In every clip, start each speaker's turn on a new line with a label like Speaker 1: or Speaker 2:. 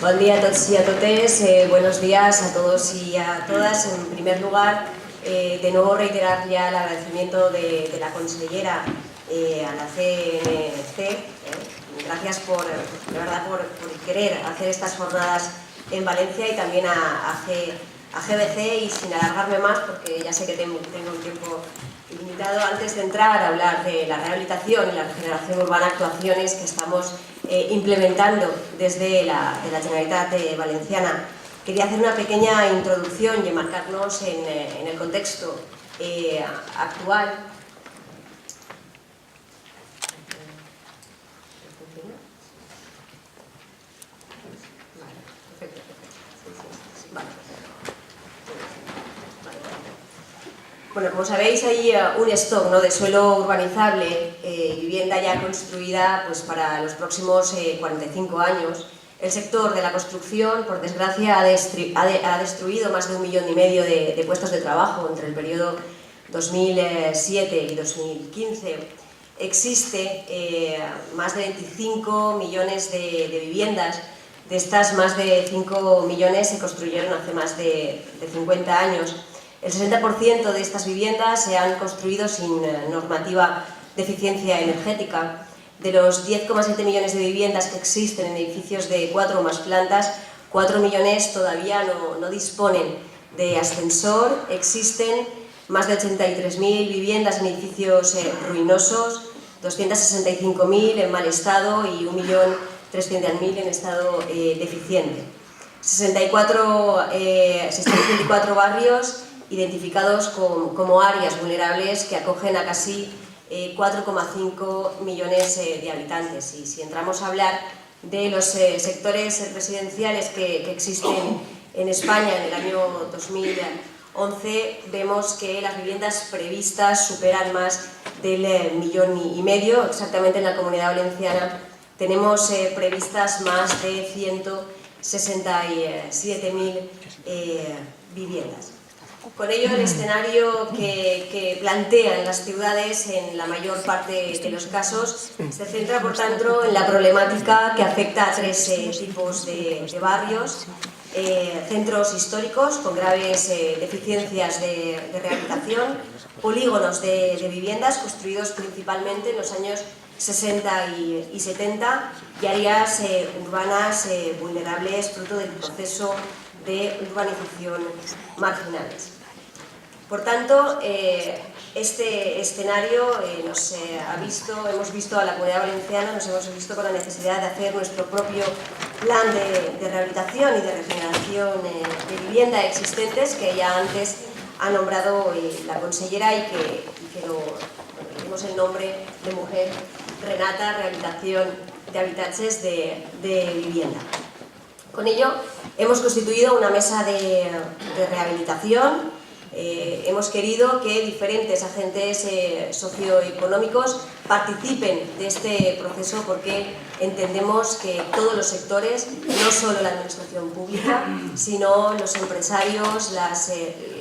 Speaker 1: Bon dia a tots i a totes, buenos días a todos y a todas. En primer lugar, de nuevo reiterar ya el agradecimiento de la consellera a la CNC. Gracias de verdad por querer hacer estas jornadas en Valencia, y también a GBC, y sin alargarme más porque ya sé que tengo un tiempo limitado. Antes de entrar a hablar de la rehabilitación y la regeneración urbana, actuaciones que estamos implementando desde la Generalitat Valenciana, quería hacer una pequeña introducción y enmarcarnos en el contexto actual. Bueno, como sabéis, hay un stock, ¿no?, de suelo urbanizable y vivienda ya construida pues, para los próximos 45 años. El sector de la construcción, por desgracia, ha destruido más de 1,5 millones de puestos de trabajo entre el periodo 2007 y 2015. Existe más de 25 millones de viviendas. De estas, más de 5 millones se construyeron hace más de 50 años. El 60% de estas viviendas se han construido sin normativa de eficiencia energética. De los 10,7 millones de viviendas que existen en edificios de 4 o más plantas, 4 millones todavía no disponen de ascensor. Existen más de 83.000 viviendas en edificios ruinosos, 265.000 en mal estado y 1.300.000 en estado deficiente. 64 barrios identificados como áreas vulnerables que acogen a casi 4,5 millones de habitantes. Y si entramos a hablar de los sectores residenciales que existen en España en el año 2011, vemos que las viviendas previstas superan más del 1,5 millones. Exactamente en la Comunidad Valenciana tenemos previstas más de 167.000 viviendas. Con ello, el escenario que plantean las ciudades en la mayor parte de los casos se centra, por tanto, en la problemática que afecta a 3 tipos de barrios: centros históricos con graves deficiencias de rehabilitación, polígonos de viviendas construidos principalmente en los años 60 y 70 y áreas urbanas vulnerables fruto del proceso de urbanización marginales. Por tanto, este escenario hemos visto a la Comunidad Valenciana, nos hemos visto con la necesidad de hacer nuestro propio plan de rehabilitación y de regeneración de vivienda existentes, que ya antes ha nombrado la consellera y que tenemos el nombre de Mujer Renata, Rehabilitación de Habitatges de Vivienda. Con ello, hemos constituido una mesa de rehabilitación. Hemos querido que diferentes agentes socioeconómicos participen de este proceso, porque entendemos que todos los sectores, no solo la administración pública, sino los empresarios,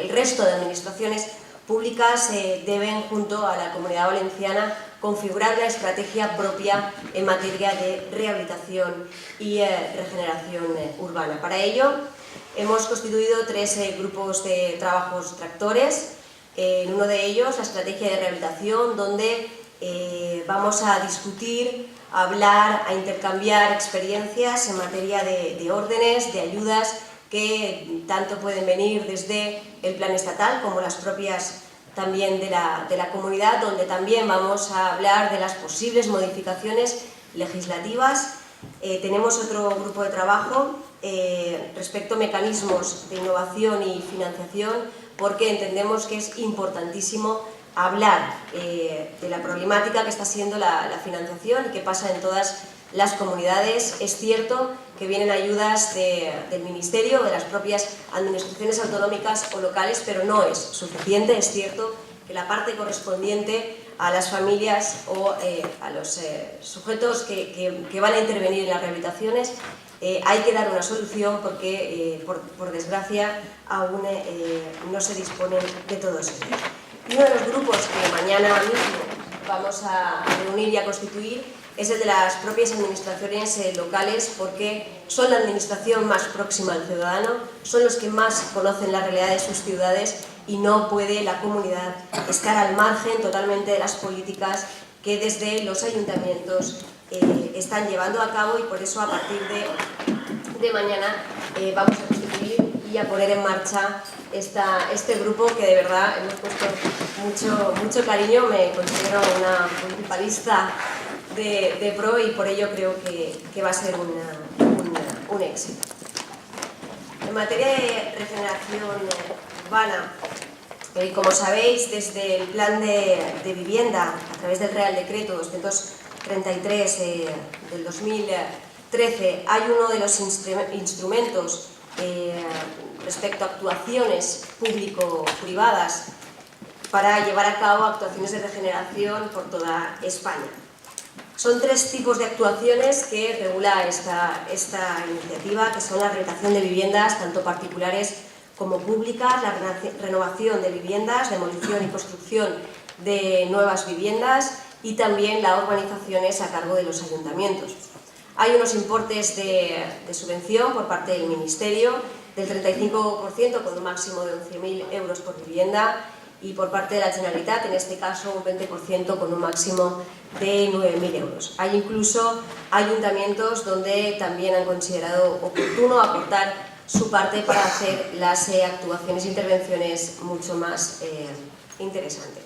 Speaker 1: el resto de administraciones públicas deben, junto a la Comunidad Valenciana, configurar la estrategia propia en materia de rehabilitación y regeneración urbana. Para ello, hemos constituido 3 grupos de trabajos tractores. En uno de ellos, la estrategia de rehabilitación, donde vamos a discutir, a hablar, a intercambiar experiencias en materia de órdenes, de ayudas que tanto pueden venir desde el plan estatal como las propias también de la comunidad, donde también vamos a hablar de las posibles modificaciones legislativas. Tenemos otro grupo de trabajo respecto a mecanismos de innovación y financiación, porque entendemos que es importantísimo hablar de la problemática que está siendo la financiación y que pasa en todas las comunidades. Es cierto que vienen ayudas del Ministerio, de las propias administraciones autonómicas o locales, pero no es suficiente. Es cierto que la parte correspondiente a las familias o a los sujetos que van a intervenir en las rehabilitaciones, hay que dar una solución, porque por desgracia aún no se dispone de todos ellos. Uno de los grupos que mañana mismo vamos a reunir y a constituir es el de las propias administraciones locales, porque son la administración más próxima al ciudadano, son los que más conocen la realidad de sus ciudades y no puede la comunidad estar al margen totalmente de las políticas que desde los ayuntamientos están llevando a cabo, y por eso a partir de mañana vamos a constituir y a poner en marcha este grupo que de verdad hemos puesto mucho cariño. Me considero una municipalista de pro y por ello creo que va a ser un éxito. En materia de regeneración urbana, como sabéis, desde el plan de vivienda, a través del Real Decreto 233 del 2013, hay uno de los instrumentos respecto a actuaciones público-privadas para llevar a cabo actuaciones de regeneración por toda España. Son 3 tipos de actuaciones que regula esta iniciativa, que son la rehabilitación de viviendas, tanto particulares como públicas, la renovación de viviendas, demolición y construcción de nuevas viviendas y también las urbanizaciones a cargo de los ayuntamientos. Hay unos importes de subvención por parte del Ministerio del 35% con un máximo de 11.000 euros por vivienda, y por parte de la Generalitat, en este caso un 20% con un máximo de 9.000 euros. Hay incluso ayuntamientos donde también han considerado oportuno aportar su parte para hacer las actuaciones e intervenciones mucho más interesantes.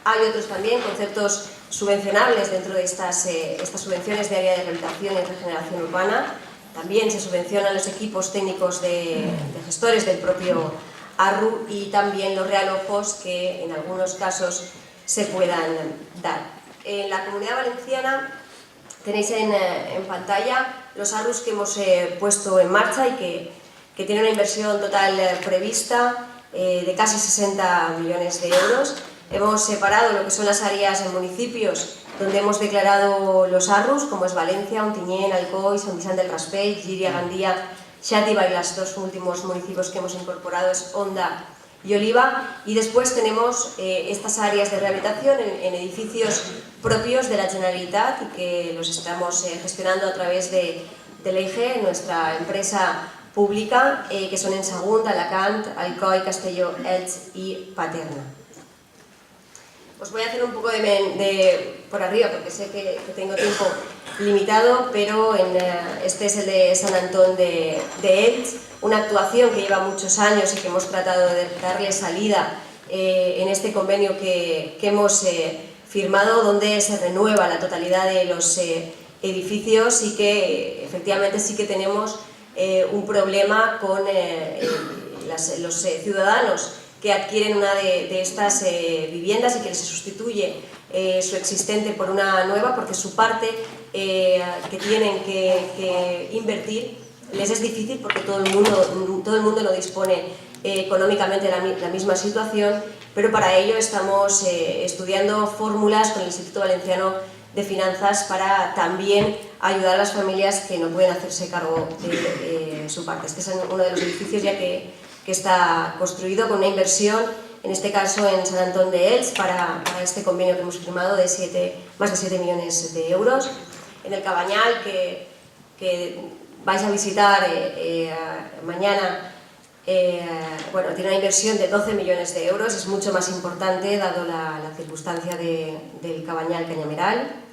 Speaker 1: Hay otros también conceptos subvencionables dentro de estas subvenciones de área de rehabilitación y regeneración urbana. También se subvencionan los equipos técnicos de gestores del propio ARRU y también los realojos que en algunos casos se puedan dar. En la Comunidad Valenciana tenéis en pantalla los ARRUs que hemos puesto en marcha y que tienen una inversión total prevista de casi 60 millones de euros. Hemos separado lo que son las áreas en municipios donde hemos declarado los ARRUs, como es Valencia, Ontinyent, Alcoi, Sant Vicent del Raspeig, Llíria, Gandia, Xàtiva, y los 2 últimos municipios que hemos incorporado es Onda y Oliva. Y después tenemos estas áreas de rehabilitación en edificios propios de la Generalitat y que los estamos gestionando a través de l'EIGE, nuestra empresa pública, que son en Sagunt, Alacant, Alcoi, Castelló, Elx y Paterna. Os voy a hacer un poco por arriba porque sé que tengo tiempo limitado, pero este es el de Sant Antón de Elx, una actuación que lleva muchos años y que hemos tratado de darle salida en este convenio que hemos firmado, donde se renueva la totalidad de los edificios y que efectivamente sí que tenemos un problema con los ciudadanos que adquieren una de estas viviendas y que se sustituye su existente por una nueva, porque su parte que tienen que invertir les es difícil porque todo el mundo no dispone económicamente de la misma situación, pero para ello estamos estudiando fórmulas con el Instituto Valenciano de Finanzas para también ayudar a las familias que no pueden hacerse cargo de su parte. Este es uno de los edificios ya que está construido con una inversión, en este caso en Sant Antón de Elx, para este convenio que hemos firmado de más de 7 millones de euros. En el Cabanyal, que vais a visitar mañana, tiene una inversión de 12 millones de euros, es mucho más importante dado la circunstancia del Cabanyal Cañameral.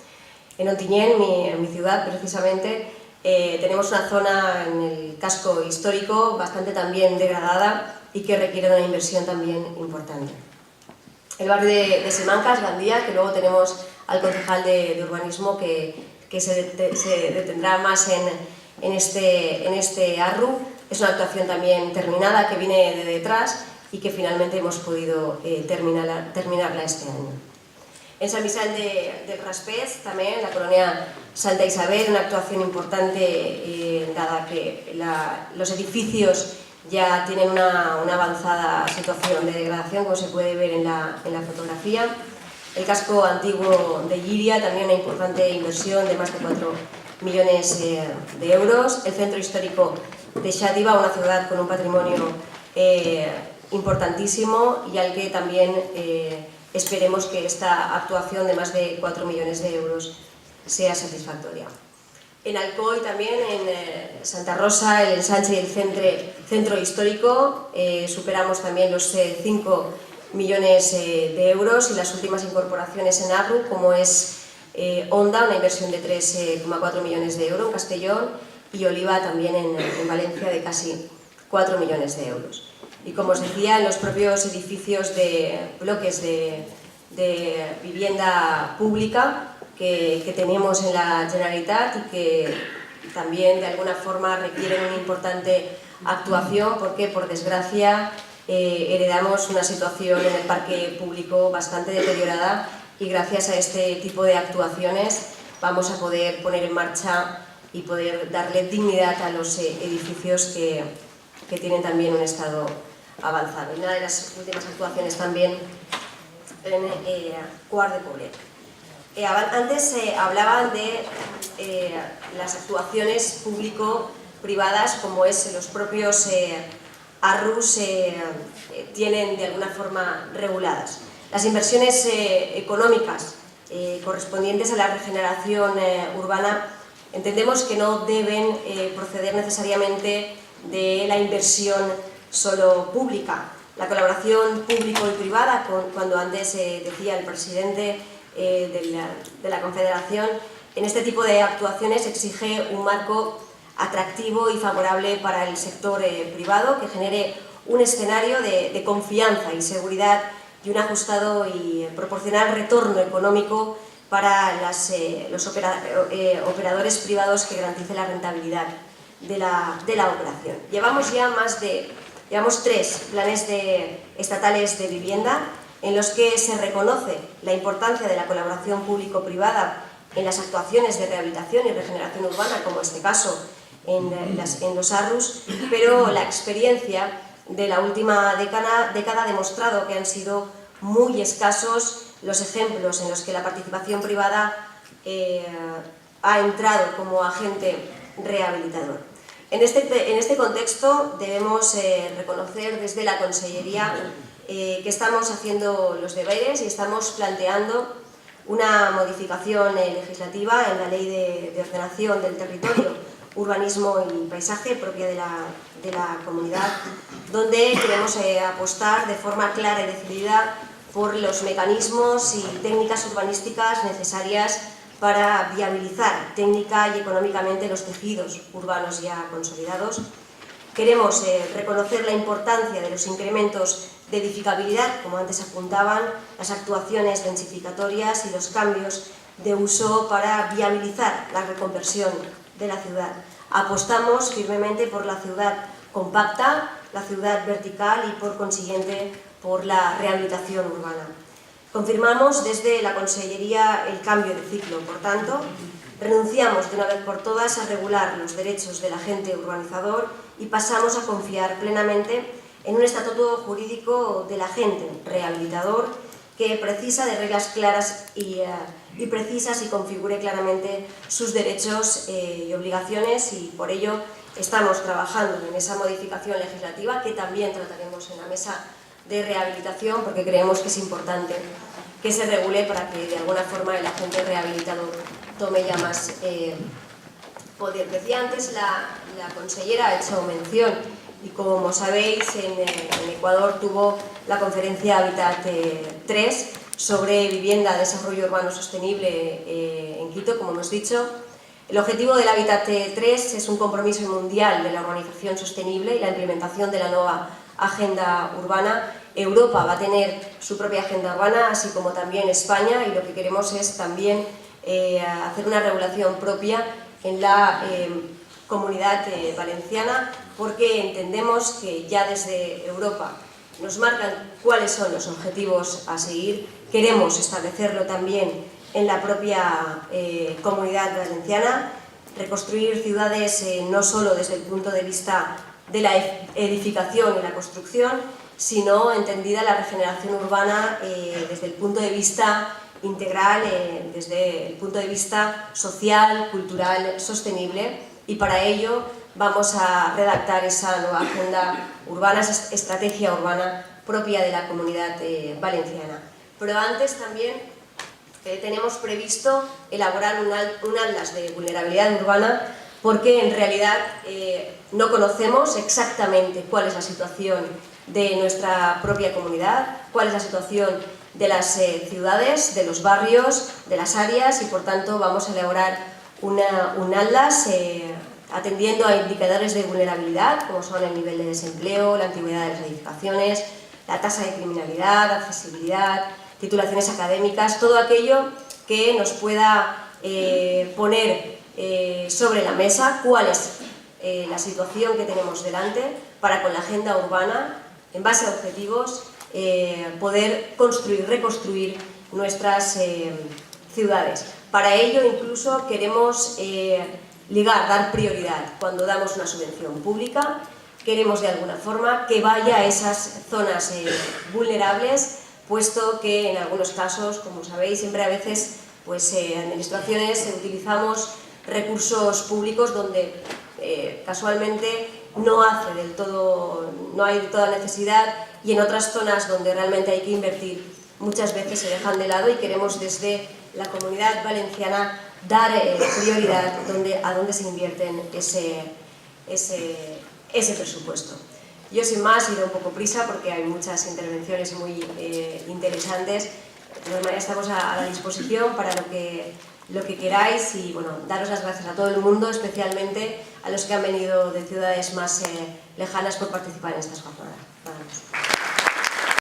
Speaker 1: En Ontinyent, mi ciudad precisamente, tenemos una zona en el casco histórico bastante también degradada y que requiere una inversión también importante. El barrio de Simancas, Gandia, que luego tenemos al concejal de urbanismo que se detendrá más en este ARRU. Es una actuación también terminada que viene de detrás y que finalmente hemos podido terminarla este año. En Sant Vicent del Raspeig, también en la colonia Santa Isabel, una actuación importante dada que los edificios ya tienen una avanzada situación de degradación, como se puede ver en la fotografía. El casco antiguo de Llíria, también una importante inversión de más de 4 millones de euros. El centro histórico de Xàtiva, una ciudad con un patrimonio importantísimo y al que también esperemos que esta actuación de más de 4 millones de euros sea satisfactoria. En Alcoy también, en Santa Rosa, el ensanche y el centro histórico, superamos también los 5 millones de euros, y las últimas incorporaciones en ARRU, como es Onda, una inversión de 3,4 millones de euros en Castellón, y Oliva también en Valencia, de casi 4 millones de euros. Y como os decía, en los propios edificios de bloques de vivienda pública que tenemos en la Generalitat, y que también de alguna forma requieren una importante actuación, porque por desgracia heredamos una situación en el parque público bastante deteriorada, y gracias a este tipo de actuaciones vamos a poder poner en marcha y poder darle dignidad a los edificios que tienen también un estado avanzado. Y una de las últimas actuaciones también en Quart de Poblet. Antes hablaban de las actuaciones público-privadas, como es los propios ARRUs tienen de alguna forma reguladas. Las inversiones económicas correspondientes a la regeneración urbana entendemos que no deben proceder necesariamente de la inversión solo pública. La colaboración público y privada, cuando antes decía el presidente de la Confederación, en este tipo de actuaciones exige un marco atractivo y favorable para el sector privado, que genere un escenario de confianza y seguridad y un ajustado y proporcional retorno económico para los operadores privados, que garantice la rentabilidad de la operación. Llevamos 3 planes estatales de vivienda en los que se reconoce la importancia de la colaboración público-privada en las actuaciones de rehabilitación y regeneración urbana, como este caso en los ARRUs, pero la experiencia de la última década ha demostrado que han sido muy escasos los ejemplos en los que la participación privada ha entrado como agente rehabilitador. En este contexto debemos reconocer desde la Consellería que estamos haciendo los deberes y estamos planteando una modificación legislativa en la Ley de Ordenación del Territorio, Urbanismo y Paisaje propia de la comunidad, donde queremos apostar de forma clara y decidida por los mecanismos y técnicas urbanísticas necesarias para viabilizar técnica y económicamente los tejidos urbanos ya consolidados. Queremos reconocer la importancia de los incrementos de edificabilidad, como antes apuntaban, las actuaciones densificatorias y los cambios de uso para viabilizar la reconversión de la ciudad. Apostamos firmemente por la ciudad compacta, la ciudad vertical y, por consiguiente, por la rehabilitación urbana. Confirmamos desde la Consellería el cambio de ciclo, por tanto, renunciamos de una vez por todas a regular los derechos del agente urbanizador y pasamos a confiar plenamente en un estatuto jurídico del agente rehabilitador que precisa de reglas claras y precisas, y configure claramente sus derechos y obligaciones, y por ello estamos trabajando en esa modificación legislativa que también trataremos en la mesa de rehabilitación, porque creemos que es importante que se regule para que de alguna forma el agente rehabilitador tome ya más poder. Decía antes la consellera, ha hecho mención, y como sabéis, en Ecuador tuvo la conferencia Hábitat 3 sobre vivienda, desarrollo urbano sostenible en Quito, como hemos dicho. El objetivo del Hábitat 3 es un compromiso mundial de la urbanización sostenible y la implementación de la nueva agenda urbana. Europa va a tener su propia agenda urbana, así como también España, y lo que queremos es también hacer una regulación propia en la Comunidad Valenciana, porque entendemos que ya desde Europa nos marcan cuáles son los objetivos a seguir. Queremos establecerlo también en la propia Comunidad Valenciana, reconstruir ciudades no solo desde el punto de vista de la edificación y la construcción, sino entendida la regeneración urbana desde el punto de vista integral, desde el punto de vista social, cultural, sostenible, y para ello vamos a redactar esa nueva agenda urbana, esa estrategia urbana propia de la Comunidad Valenciana. Pero antes también tenemos previsto elaborar un atlas de vulnerabilidad urbana, porque en realidad no conocemos exactamente cuál es la situación de nuestra propia comunidad, cuál es la situación de las ciudades, de los barrios, de las áreas, y por tanto vamos a elaborar un atlas atendiendo a indicadores de vulnerabilidad, como son el nivel de desempleo, la antigüedad de las edificaciones, la tasa de criminalidad, accesibilidad, titulaciones académicas, todo aquello que nos pueda poner sobre la mesa cuál es la situación que tenemos delante para, con la agenda urbana, en base a objetivos, poder construir, reconstruir nuestras ciudades. Para ello incluso queremos dar prioridad cuando damos una subvención pública. Queremos de alguna forma que vaya a esas zonas vulnerables, puesto que en algunos casos, como sabéis, siempre a veces administraciones utilizamos recursos públicos donde casualmente no hay de toda necesidad, y en otras zonas donde realmente hay que invertir muchas veces se dejan de lado, y queremos desde la Comunidad Valenciana dar prioridad a dónde se invierte ese presupuesto. Yo sin más he ido un poco prisa porque hay muchas intervenciones muy interesantes. De todas maneras estamos a la disposición para lo que queráis, y bueno, daros las gracias a todo el mundo, especialmente a los que han venido de ciudades más lejanas, por participar en estas jornadas.